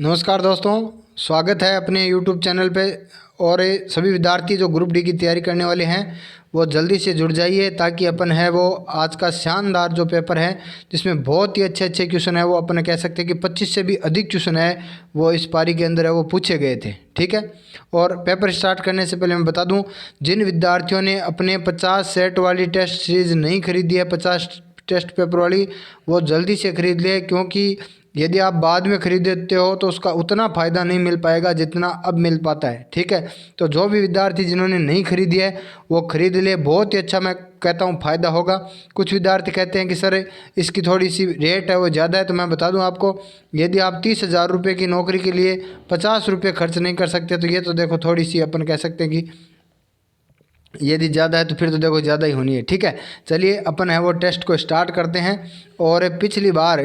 नमस्कार दोस्तों, स्वागत है अपने YouTube चैनल पे। और सभी विद्यार्थी जो ग्रुप डी की तैयारी करने वाले हैं वो जल्दी से जुड़ जाइए, ताकि अपन है वो आज का शानदार जो पेपर है जिसमें बहुत ही अच्छे अच्छे क्वेश्चन है, वो अपन कह सकते हैं कि 25 से भी अधिक क्वेश्चन है वो इस पारी के अंदर है वो पूछे गए थे। ठीक है, और पेपर स्टार्ट करने से पहले मैं बता दूं, जिन विद्यार्थियों ने अपने 50 सेट वाली टेस्ट सीरीज़ नहीं खरीदी है, 50 टेस्ट पेपर वाली, वो जल्दी से खरीद ले, क्योंकि यदि आप बाद में खरीद देते हो तो उसका उतना फ़ायदा नहीं मिल पाएगा जितना अब मिल पाता है। ठीक है, तो जो भी विद्यार्थी जिन्होंने नहीं खरीदी है वो खरीद ले, बहुत ही अच्छा मैं कहता हूँ फ़ायदा होगा। कुछ विद्यार्थी कहते हैं कि सर इसकी थोड़ी सी रेट है वो ज़्यादा है, तो मैं बता दूं आपको, यदि आप 30,000 रुपये की नौकरी के लिए 50 रुपये खर्च नहीं कर सकते तो ये तो देखो थोड़ी सी अपन कह सकते हैं कि यदि ज़्यादा है तो फिर तो देखो ज़्यादा ही होनी है। ठीक है, चलिए अपन है वो टेस्ट को स्टार्ट करते हैं। और पिछली बार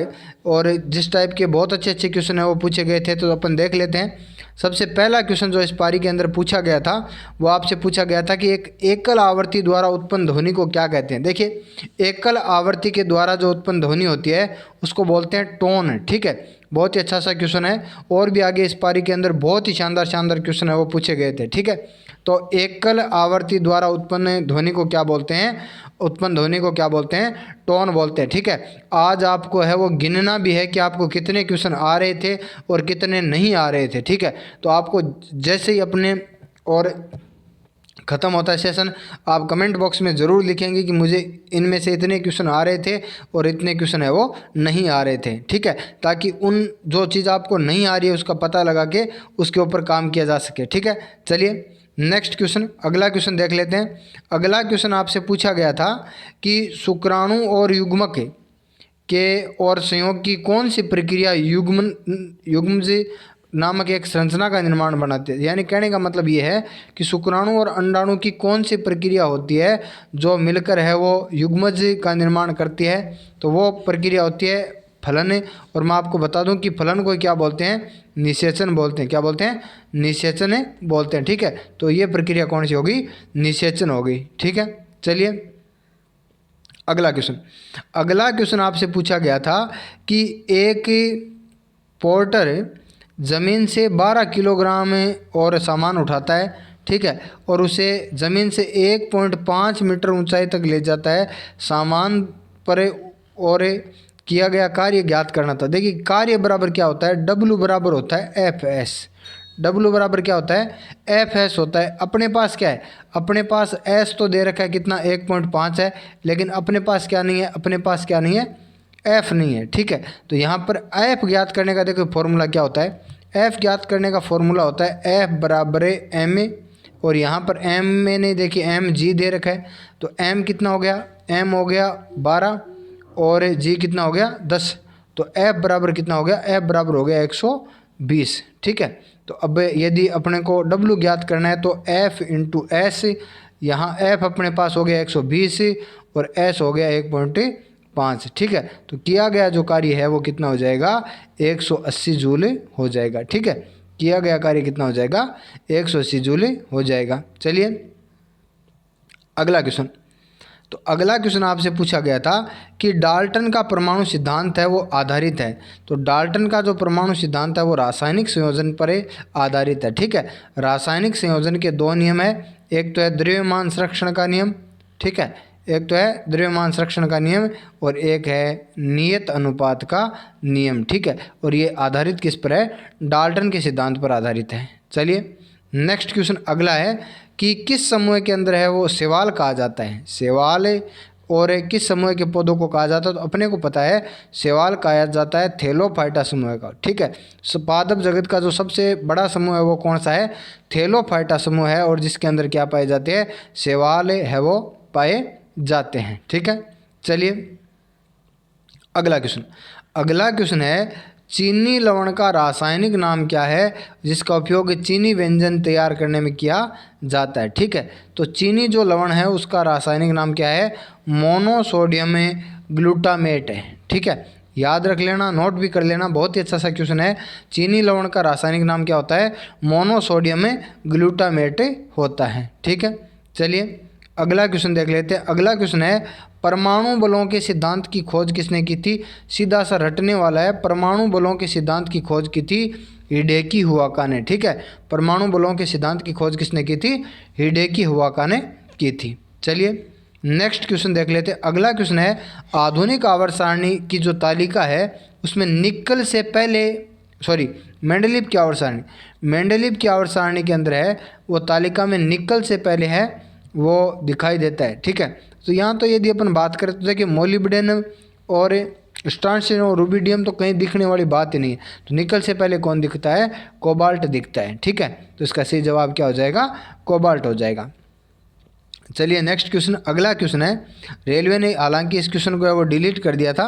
और जिस टाइप के बहुत अच्छे अच्छे क्वेश्चन है वो पूछे गए थे, तो अपन देख लेते हैं। सबसे पहला क्वेश्चन जो इस पारी के अंदर पूछा गया था वो आपसे पूछा गया था कि एक एकल आवर्ती द्वारा उत्पन्न ध्वनि को क्या कहते हैं। देखिए, एकल आवर्ती के द्वारा जो उत्पन्न ध्वनि होती है उसको बोलते हैं टोन। ठीक है, बहुत ही अच्छा सा क्वेश्चन है, और भी आगे इस पारी के अंदर बहुत ही शानदार शानदार क्वेश्चन है वो पूछे गए थे। ठीक है, तो एकल आवर्ती द्वारा उत्पन्न ध्वनि को क्या बोलते हैं, उत्पन्न ध्वनि को क्या बोलते हैं, टोन बोलते हैं। ठीक है, आज आपको है वो गिनना भी है कि आपको कितने क्वेश्चन आ रहे थे और कितने नहीं आ रहे थे। ठीक है, तो आपको जैसे ही अपने और ख़त्म होता है सेशन, आप कमेंट बॉक्स में ज़रूर लिखेंगे कि मुझे इनमें से इतने क्वेश्चन आ रहे थे और इतने क्वेश्चन है वो नहीं आ रहे थे। ठीक है, ताकि उन जो चीज़ आपको नहीं आ रही है उसका पता लगा के उसके ऊपर काम किया जा सके। ठीक है, चलिए नेक्स्ट क्वेश्चन, अगला क्वेश्चन देख लेते हैं। अगला क्वेश्चन आपसे पूछा गया था कि शुक्राणु और युग्मक के और संयोग की कौन सी प्रक्रिया युग्मज नामक एक संरचना का निर्माण बनाते हैं। यानी कहने का मतलब ये है कि शुक्राणु और अंडाणु की कौन सी प्रक्रिया होती है जो मिलकर है वो युग्मज का निर्माण करती है, तो वो प्रक्रिया होती है फलन। और मैं आपको बता दूं कि फलन को क्या बोलते हैं, निषेचन बोलते हैं। क्या बोलते हैं, निषेचन बोलते हैं। ठीक है, तो ये प्रक्रिया कौन सी होगी, निषेचन होगी। ठीक है, चलिए अगला क्वेश्चन। अगला क्वेश्चन आपसे पूछा गया था कि एक पोर्टर ज़मीन से 12 किलोग्राम और सामान उठाता है। ठीक है, और उसे ज़मीन से 1.5 मीटर ऊंचाई तक ले जाता है। सामान पर और किया गया कार्य ज्ञात करना था। देखिए, कार्य बराबर क्या होता है, W बराबर होता है FS। W बराबर क्या होता है, FS होता है। अपने पास क्या है, अपने पास S तो दे रखा है कितना, 1.5 है, लेकिन अपने पास क्या नहीं है, अपने पास क्या नहीं है, F नहीं है। ठीक है, तो यहाँ पर F ज्ञात करने का देखो फॉर्मूला क्या होता है, F ज्ञात करने का फॉर्मूला होता है F बराबर है ma, और यहाँ पर M में नहीं, देखिए mg दे रखा है, तो M कितना हो गया, M हो गया 12 और g कितना हो गया 10, तो F बराबर कितना हो गया, F बराबर हो गया 120। ठीक है, तो अब यदि अपने को W ज्ञात करना है तो F इंटू एस, यहाँ F अपने पास हो गया 120 और S हो गया 1.5। ठीक है, तो किया गया जो कार्य है वो कितना हो जाएगा, 180 जूल हो जाएगा। ठीक है, किया गया कार्य कितना हो जाएगा, 180 जूल हो जाएगा। चलिए अगला क्वेश्चन। तो अगला क्वेश्चन आपसे पूछा गया था कि डाल्टन का परमाणु सिद्धांत है वो आधारित है। तो डाल्टन का जो परमाणु सिद्धांत है वो रासायनिक संयोजन पर आधारित है। ठीक है, रासायनिक संयोजन के दो नियम है, एक तो है द्रव्यमान संरक्षण का नियम। ठीक है, एक तो है द्रव्यमान संरक्षण का नियम और एक है नियत अनुपात का नियम। ठीक है, और ये आधारित किस पर है, डाल्टन के सिद्धांत पर आधारित है। चलिए नेक्स्ट क्वेश्चन अगला है कि किस समूह के अंदर है वो शैवाल कहा जाता है। शैवाल और किस समूह के पौधों को कहा जाता है, तो अपने को पता है शैवाल कहा जाता है थैलोफाइटा समूह का। ठीक है, पादप जगत का जो सबसे बड़ा समूह है वो कौन सा है, थैलोफाइटा समूह है, और जिसके अंदर क्या पाए जाते हैं, शैवाल है वो पाए जाते हैं। ठीक है, चलिए अगला क्वेश्चन। अगला क्वेश्चन है चीनी लवण का रासायनिक नाम क्या है जिसका उपयोग चीनी व्यंजन तैयार करने में किया जाता है। ठीक है, तो चीनी जो लवण है उसका रासायनिक नाम क्या है, मोनोसोडियम ग्लूटामेट है। ठीक है, याद रख लेना, नोट भी कर लेना, बहुत ही अच्छा सा क्वेश्चन है। चीनी लवण का रासायनिक नाम क्या होता है, मोनोसोडियम ग्लूटामेट होता है। ठीक है, चलिए अगला क्वेश्चन देख लेते हैं। अगला क्वेश्चन है परमाणु बलों के सिद्धांत की खोज किसने की थी। सीधा सा रटने वाला है। परमाणु बलों के सिद्धांत की खोज की थी हिडेकी हुआका ने। ठीक है, परमाणु बलों के सिद्धांत की खोज किसने की थी, हिडेकी हुआका ने की थी। चलिए नेक्स्ट क्वेश्चन देख लेते हैं। अगला क्वेश्चन है आधुनिक आवर्त सारणी की जो तालिका है उसमें निकल से पहले, सॉरी मेंडलीव की आवर्त सारणी, मेंडलीव की आवर्त सारणी के अंदर है वो तालिका में निकल से पहले है वो दिखाई देता है। ठीक है, तो यहाँ तो यदि अपन बात करें तो देखिए मोलिब्डेनम और स्ट्रांशियम और रुबिडियम तो कहीं दिखने वाली बात ही नहीं है। तो निकल से पहले कौन दिखता है, कोबाल्ट दिखता है। ठीक है, तो इसका सही जवाब क्या हो जाएगा, कोबाल्ट हो जाएगा। चलिए नेक्स्ट क्वेश्चन, अगला क्वेश्चन है रेलवे ने हालांकि इस क्वेश्चन को वो डिलीट कर दिया था,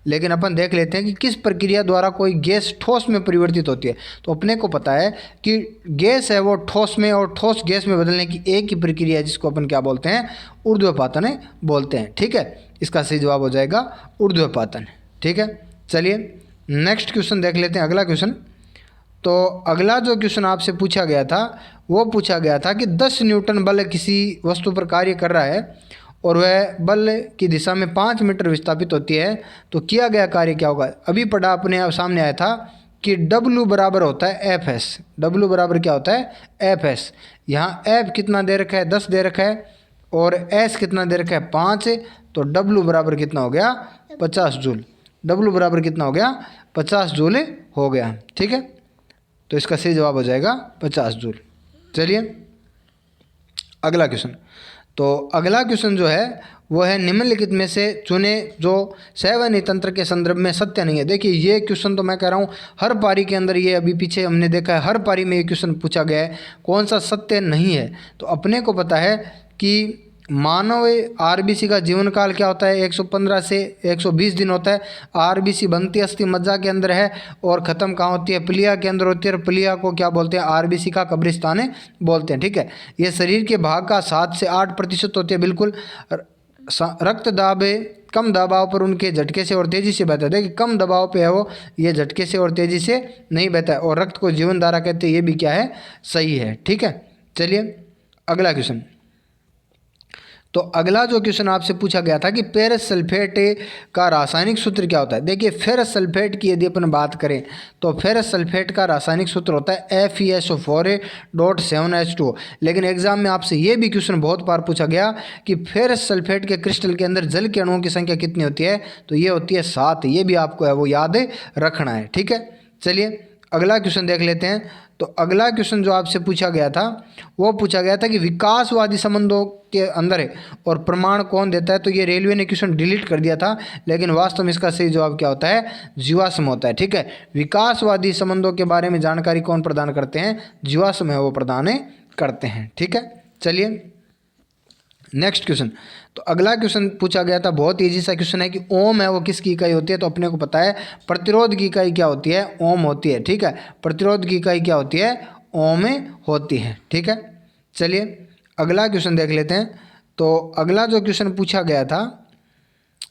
लेकिन अपन देख लेते हैं कि किस प्रक्रिया द्वारा कोई गैस ठोस में परिवर्तित होती है। तो अपने को पता है कि गैस है वो ठोस में और ठोस गैस में बदलने की एक ही प्रक्रिया है जिसको अपन क्या बोलते हैं, ऊर्ध्वपातन बोलते हैं। ठीक है, इसका सही जवाब हो जाएगा ऊर्ध्वपातन। ठीक है, चलिए नेक्स्ट क्वेश्चन देख लेते हैं। अगला क्वेश्चन, तो अगला जो क्वेश्चन आपसे पूछा गया था वो पूछा गया था कि 10 न्यूटन बल किसी वस्तु पर कार्य कर रहा है और वह बल की दिशा में 5 मीटर विस्थापित होती है, तो किया गया कार्य क्या होगा। अभी पढ़ा अपने आप सामने आया था कि W बराबर होता है Fs। W बराबर क्या होता है, Fs। यहाँ F कितना दे रखा है, 10 दे रखा है और S कितना दे रखा है, 5। तो W बराबर कितना हो गया, 50 जूल। W बराबर कितना हो गया, 50 जूल हो गया। ठीक है, तो इसका सही जवाब हो जाएगा 50 जूल। चलिए अगला क्वेश्चन, तो अगला क्वेश्चन जो है वो है निम्नलिखित में से चुने जो सैवनी तंत्र के संदर्भ में सत्य नहीं है। देखिए ये क्वेश्चन तो मैं कह रहा हूँ हर पारी के अंदर, ये अभी पीछे हमने देखा है हर पारी में ये क्वेश्चन पूछा गया है, कौन सा सत्य नहीं है। तो अपने को पता है कि मानव आरबीसी का जीवन काल क्या होता है, 115 से 120 दिन होता है। आरबीसी बनती अस्थि मज्जा के अंदर है और ख़त्म कहाँ होती है, प्लिया के अंदर होती है। और प्लिया को क्या बोलते हैं, आरबीसी का कब्रिस्तान बोलते हैं। ठीक है, ये शरीर के भाग का 7 से 8% होती है। बिल्कुल रक्त दाब कम दबाव पर उनके झटके से और तेज़ी से बहता है। देखिए कम दबाव पे है वो, ये झटके से और तेज़ी से नहीं बहता है। और रक्त को जीवन धारा कहते हैं, ये भी क्या है, सही है। ठीक है, चलिए अगला क्वेश्चन, तो अगला जो क्वेश्चन आपसे पूछा गया था कि फेरस सल्फेट का रासायनिक सूत्र क्या होता है। देखिए फेरस सल्फेट की यदि अपन बात करें तो फेरस सल्फेट का रासायनिक सूत्र होता है FeSO4 7H2O। लेकिन एग्जाम में आपसे ये भी क्वेश्चन बहुत बार पूछा गया कि फेरस सल्फेट के क्रिस्टल के अंदर जल के अणुओं की संख्या कितनी होती है, तो ये होती है 7। ये भी आपको है वो याद रखना है। ठीक है, चलिए अगला क्वेश्चन देख लेते हैं। तो अगला क्वेश्चन जो आपसे पूछा गया था वो पूछा गया था कि विकासवादी संबंधों के अंदर है और प्रमाण कौन देता है। तो ये रेलवे ने क्वेश्चन डिलीट कर दिया था, लेकिन वास्तव में इसका सही जवाब क्या होता है, जीवाश्म होता है। ठीक है, विकासवादी संबंधों के बारे में जानकारी कौन प्रदान करते हैं, जीवाश्म है वो प्रदान करते हैं। ठीक है, चलिए नेक्स्ट क्वेश्चन, तो अगला क्वेश्चन पूछा गया था, बहुत ईजी सा क्वेश्चन है कि ओम है वो किसकी इकाई होती है। तो अपने को पता है प्रतिरोध की इकाई क्या होती है, ओम होती है। ठीक है, प्रतिरोध की इकाई क्या होती है, ओम होती है। ठीक है, चलिए अगला क्वेश्चन देख लेते हैं। तो अगला जो क्वेश्चन पूछा गया था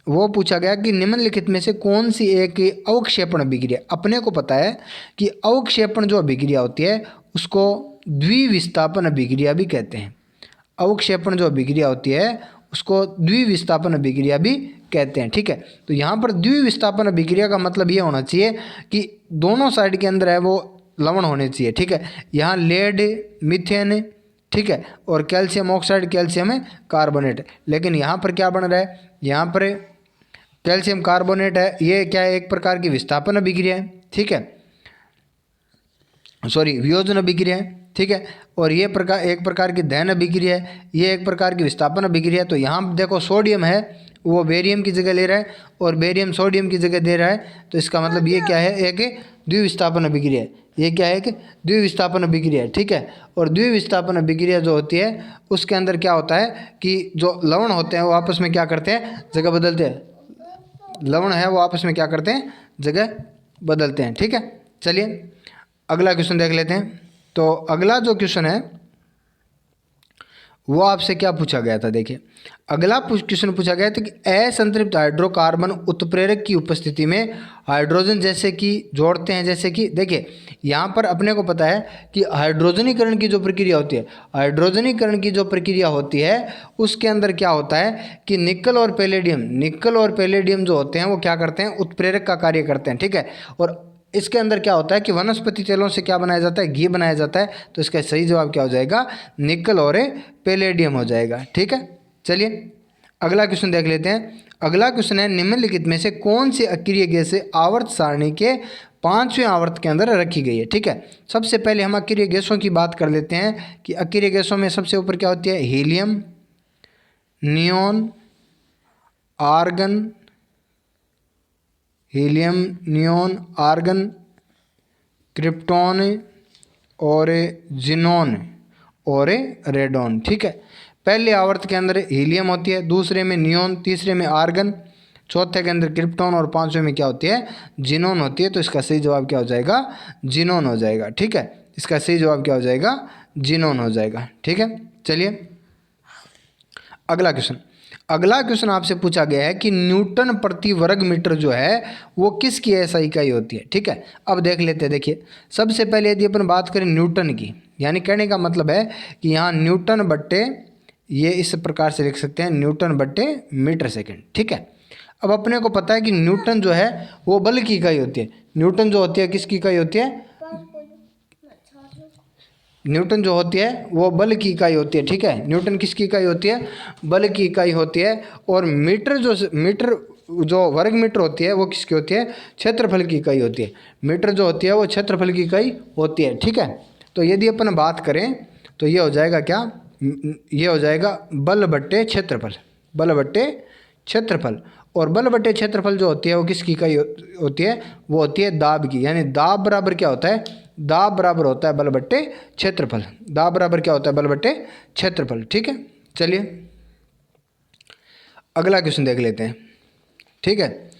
वो पूछा गया कि निम्नलिखित में से कौन सी एक अवक्षेपण अभिक्रिया। अपने को पता है कि अवक्षेपण जो अभिक्रिया होती है उसको द्विविस्थापन अभिक्रिया भी कहते हैं। अवक्षेपण जो अभिक्रिया होती है उसको द्विविस्थापन अभिक्रिया भी कहते हैं। ठीक है, तो यहाँ पर द्विविस्थापन अभिक्रिया का मतलब ये होना चाहिए कि दोनों साइड के अंदर है वो लवण होने चाहिए। ठीक है, यहाँ लेड मीथेन, ठीक है, और कैल्शियम ऑक्साइड कैल्शियम कार्बोनेट। लेकिन यहाँ पर क्या बन रहा है, यहाँ पर कैल्शियम कार्बोनेट है, ये क्या है, एक प्रकार की विस्थापन अभिक्रिया है। ठीक है, सॉरी वियोजन अभिक्रिया है। ठीक है, और ये एक प्रकार की दहन अभिक्रिया है, ये एक प्रकार की विस्थापन अभिक्रिया है। तो यहाँ देखो सोडियम है वो बेरियम की जगह ले रहा है और बेरियम सोडियम की जगह दे रहा है। तो इसका मतलब ये क्या है, एक द्विविस्थापन अभिक्रिया है। ये क्या है, एक द्विविस्थापन अभिक्रिया है। ठीक है, और द्विविस्थापन अभिक्रिया जो होती है उसके अंदर क्या होता है कि जो लवण होते हैं वो आपस में क्या करते हैं, जगह बदलते हैं। लवण है वो आपस में क्या करते हैं, जगह बदलते हैं। ठीक है, चलिए अगला क्वेश्चन देख लेते हैं। तो अगला जो क्वेश्चन है वो आपसे क्या पूछा गया था। देखिए अगला क्वेश्चन पूछा गया था कि असंतृप्त हाइड्रोकार्बन उत्प्रेरक की उपस्थिति में हाइड्रोजन जैसे कि जोड़ते हैं। जैसे कि देखिए यहाँ पर अपने को पता है कि हाइड्रोजनीकरण की जो प्रक्रिया होती है, हाइड्रोजनीकरण की जो प्रक्रिया होती है उसके अंदर क्या होता है कि निकल और पैलेडियम जो होते हैं वो क्या करते हैं, उत्प्रेरक का कार्य करते हैं। ठीक है, और इसके अंदर क्या होता है कि वनस्पति तेलों से क्या बनाया जाता है, घी बनाया जाता है। तो इसका सही जवाब क्या हो जाएगा, निकल और पैलेडियम हो जाएगा। ठीक है, चलिए अगला क्वेश्चन देख लेते हैं। अगला क्वेश्चन है निम्नलिखित में से कौन सी अक्रिय गैसें आवर्त सारणी के 5वें आवर्त के अंदर रखी गई है। ठीक है, सबसे पहले हम अक्रिय गैसों की बात कर लेते हैं कि अक्रिय गैसों में सबसे ऊपर क्या होती है, helium, neon, argon, helium, neon, argon, krypton और जिनोन और रेडॉन। ठीक है, पहले आवर्त के अंदर हीलियम होती है, दूसरे में नियोन, तीसरे में आर्गन, चौथे के अंदर क्रिप्टॉन और पांचवें में क्या होती है, जिनोन होती है। तो इसका सही जवाब क्या हो जाएगा, जिनोन हो जाएगा। ठीक है, इसका सही जवाब क्या हो जाएगा, जिनोन हो जाएगा। ठीक है, चलिए अगला क्वेश्चन आपसे पूछा गया है कि न्यूटन प्रति वर्ग मीटर जो है वो किसकी ऐसा इकाई होती है। ठीक है, अब देख लेते हैं। देखिए सबसे पहले यदि अपन बात करें न्यूटन की, यानी कहने का मतलब है कि यहाँ न्यूटन बट्टे, ये इस प्रकार से लिख सकते हैं, न्यूटन बट्टे मीटर सेकेंड। ठीक है, अब अपने को पता है कि न्यूटन जो है वो बल की इकाई होती है। न्यूटन जो होती है किसकी इकाई होती है, न्यूटन जो होती है वो बल की इकाई होती है। ठीक है, न्यूटन किसकी इकाई होती है, बल की इकाई होती है। और मीटर जो वर्ग मीटर होती है वो किसकी होती है, क्षेत्रफल की इकाई होती है। मीटर जो होती है वो क्षेत्रफल की इकाई होती है। ठीक है, तो यदि अपन बात करें तो ये हो जाएगा क्या, ये हो जाएगा बल बट्टे क्षेत्रफल, बल बट्टे क्षेत्रफल। और बल बट्टे क्षेत्रफल जो होती है वो किसकी इकाई होती है, वो होती है दाब की। यानी दाब बराबर क्या होता है, दाब बराबर होता है बल बट्टे क्षेत्रफल। दाब बराबर क्या होता है, बल बट्टे क्षेत्रफल। ठीक है, चलिए अगला क्वेश्चन देख लेते हैं। ठीक है,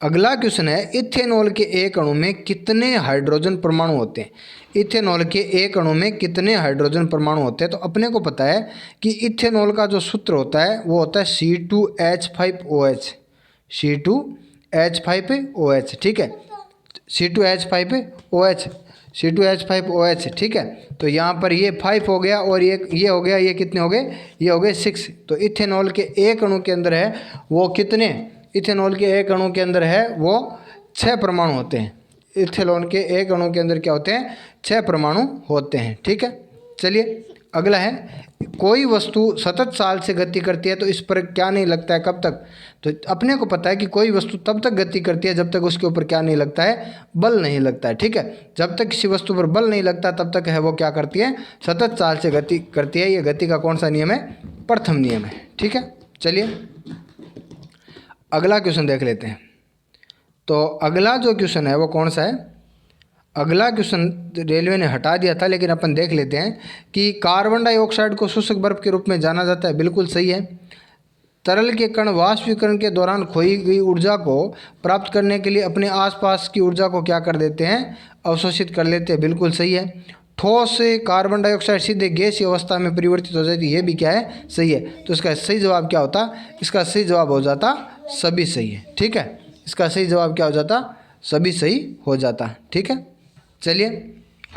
अगला क्वेश्चन है इथेनॉल के एक अणु में कितने हाइड्रोजन परमाणु होते हैं। इथेनॉल के एक अणु में कितने हाइड्रोजन परमाणु होते हैं। तो अपने को पता है कि इथेनॉल का जो सूत्र होता है वो होता है C2H5OH, C2H5OH। ठीक है, C2H5OH, C2H5OH। ठीक है, तो यहाँ पर ये 5 हो गया और ये हो गया, ये कितने हो गए, ये हो गए 6। तो इथेनॉल के एक अणु के अंदर है वो कितने, इथेनॉल के एक अणु के अंदर है वो 6 परमाणु होते हैं। इथेनॉल के एक अणु के अंदर क्या होते हैं, 6 परमाणु होते हैं। ठीक है, चलिए अगला है कोई वस्तु सतत चाल से गति करती है तो इस पर क्या नहीं लगता है, कब तक। तो अपने को पता है कि कोई वस्तु तब तक गति करती है जब तक उसके ऊपर क्या नहीं लगता है, बल नहीं लगता है। ठीक है, जब तक किसी वस्तु पर बल नहीं लगता तब तक है वो क्या करती है, सतत चाल से गति करती है। ये गति का कौन सा नियम है, प्रथम नियम है। ठीक है, चलिए अगला क्वेश्चन देख लेते हैं। तो अगला जो क्वेश्चन है वो कौन सा है, अगला क्वेश्चन रेलवे ने हटा दिया था लेकिन अपन देख लेते हैं कि कार्बन डाइऑक्साइड को शुष्क बर्फ के रूप में जाना जाता है। बिल्कुल सही है। तरल के कण वाष्पीकरण के दौरान खोई गई ऊर्जा को प्राप्त करने के लिए अपने आसपास की ऊर्जा को क्या कर देते हैं, अवशोषित कर लेते हैं। बिल्कुल सही है। ठोस से कार्बन डाइऑक्साइड सीधे गैसीय अवस्था में परिवर्तित हो जाती है, ये भी क्या है, सही है। तो इसका सही जवाब क्या होता, इसका सही जवाब हो जाता सभी सही है। ठीक है, इसका सही जवाब क्या हो जाता, सभी सही हो जाता। ठीक है, चलिए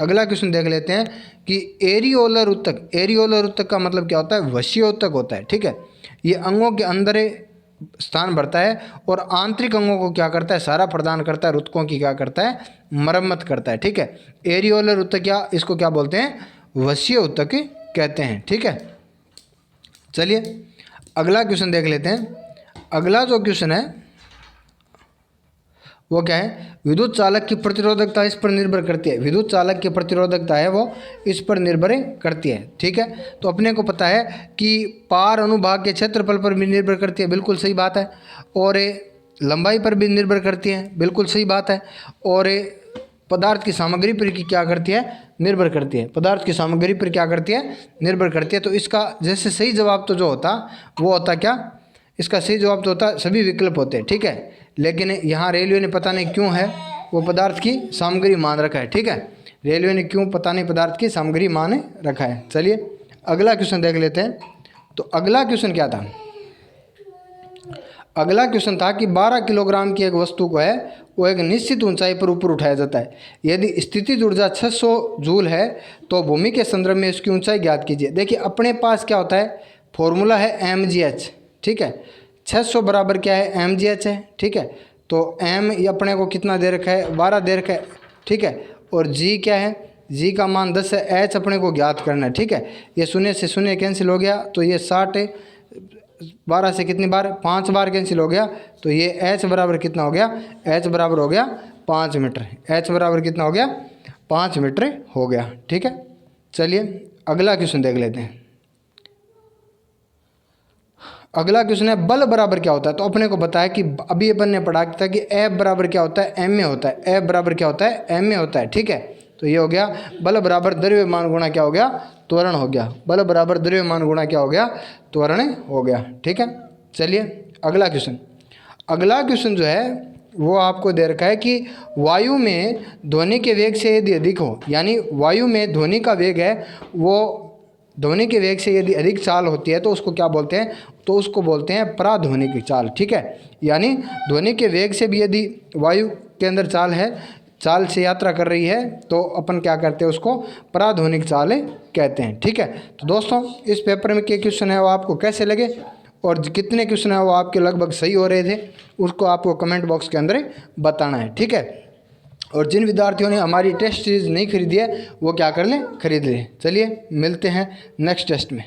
अगला क्वेश्चन देख लेते हैं कि एरियोलर उत्तक, एरियोलर उत्तक का मतलब क्या होता है, वशीय उत्तक होता है। ठीक है, ये अंगों के अंदर स्थान भरता है और आंतरिक अंगों को क्या करता है, सहारा प्रदान करता है, उत्तकों की क्या करता है, मरम्मत करता है। ठीक है, एरियोलर उत्तक या इसको क्या बोलते हैं, वशीय उत्तक कहते हैं। ठीक है, चलिए अगला क्वेश्चन देख लेते हैं। अगला जो क्वेश्चन है वो क्या है, विद्युत चालक की प्रतिरोधकता इस पर निर्भर करती है। विद्युत चालक की प्रतिरोधकता है वो इस पर निर्भर करती है। ठीक है, तो अपने को पता है कि पार अनुभाग के क्षेत्रफल पर भी निर्भर करती है। बिल्कुल सही बात है। और लंबाई पर भी निर्भर करती है। बिल्कुल सही बात है। और पदार्थ की सामग्री पर क्या करती है, निर्भर करती है। पदार्थ की सामग्री पर क्या करती है, निर्भर करती है। तो इसका जैसे सही जवाब तो जो होता वो होता क्या, इसका सही जवाब तो होता सभी विकल्प होते हैं। ठीक है, लेकिन यहाँ रेलवे ने पता नहीं क्यों है वो पदार्थ की सामग्री मान रखा है। ठीक है, रेलवे ने क्यों पता नहीं पदार्थ की सामग्री मान रखा है। चलिए अगला क्वेश्चन देख लेते हैं। तो अगला क्वेश्चन क्या था? अगला क्वेश्चन था कि 12 किलोग्राम की एक वस्तु को है वो एक निश्चित ऊंचाई पर ऊपर उठाया जाता है। यदि स्थितिज ऊर्जा 600 जूल है तो भूमि के संदर्भ में इसकी ऊंचाई ज्ञात कीजिए। देखिए अपने पास क्या होता है, फॉर्मूला है mgh, ठीक है। 600 बराबर क्या है, mgh है, ठीक है। तो m ये अपने को कितना दे रखा है, 12 दे रखा है, ठीक है। और g क्या है, g का मान 10 है, h अपने को ज्ञात करना है, ठीक है। ये शून्य से शून्य कैंसिल हो गया तो ये 60 है, 12 से कितनी बार, 5 बार कैंसिल हो गया तो ये h बराबर कितना हो गया, h बराबर हो गया 5 मीटर। h बराबर कितना हो गया, 5 मीटर हो गया, ठीक है। चलिए अगला क्वेश्चन देख लेते हैं। अगला क्वेश्चन है बल बराबर क्या होता है। तो अपने को बताया कि अभी अपन ने पढ़ा था कि F बराबर क्या होता है, m में होता है। F बराबर क्या होता है, m में होता है, ठीक है। तो ये हो गया बल बराबर द्रव्यमान गुणा क्या हो गया, त्वरण हो गया। बल बराबर द्रव्यमान गुणा क्या हो गया, त्वरण हो गया, ठीक है। चलिए अगला क्वेश्चन। अगला क्वेश्चन जो है वो आपको दे रखा है कि वायु में ध्वनि के वेग से यदि अधिक हो, यानी वायु में ध्वनि का वेग है वो ध्वनि के वेग से यदि अधिक चाल होती है तो उसको क्या बोलते हैं, तो उसको बोलते हैं पराध्वनिक चाल, ठीक है। यानी ध्वनि के वेग से भी यदि वायु के अंदर चाल है, चाल से यात्रा कर रही है तो अपन क्या करते हैं, उसको पराध्वनिक चाल कहते हैं, ठीक है। तो दोस्तों इस पेपर में क्या क्वेश्चन है वो आपको कैसे लगे और कितने क्वेश्चन है वो आपके लगभग सही हो रहे थे उसको आपको कमेंट बॉक्स के अंदर बताना है, ठीक है। और जिन विद्यार्थियों ने हमारी टेस्ट सीरीज़ नहीं खरीदी है वो क्या कर लें, खरीद लें। चलिए मिलते हैं नेक्स्ट टेस्ट में।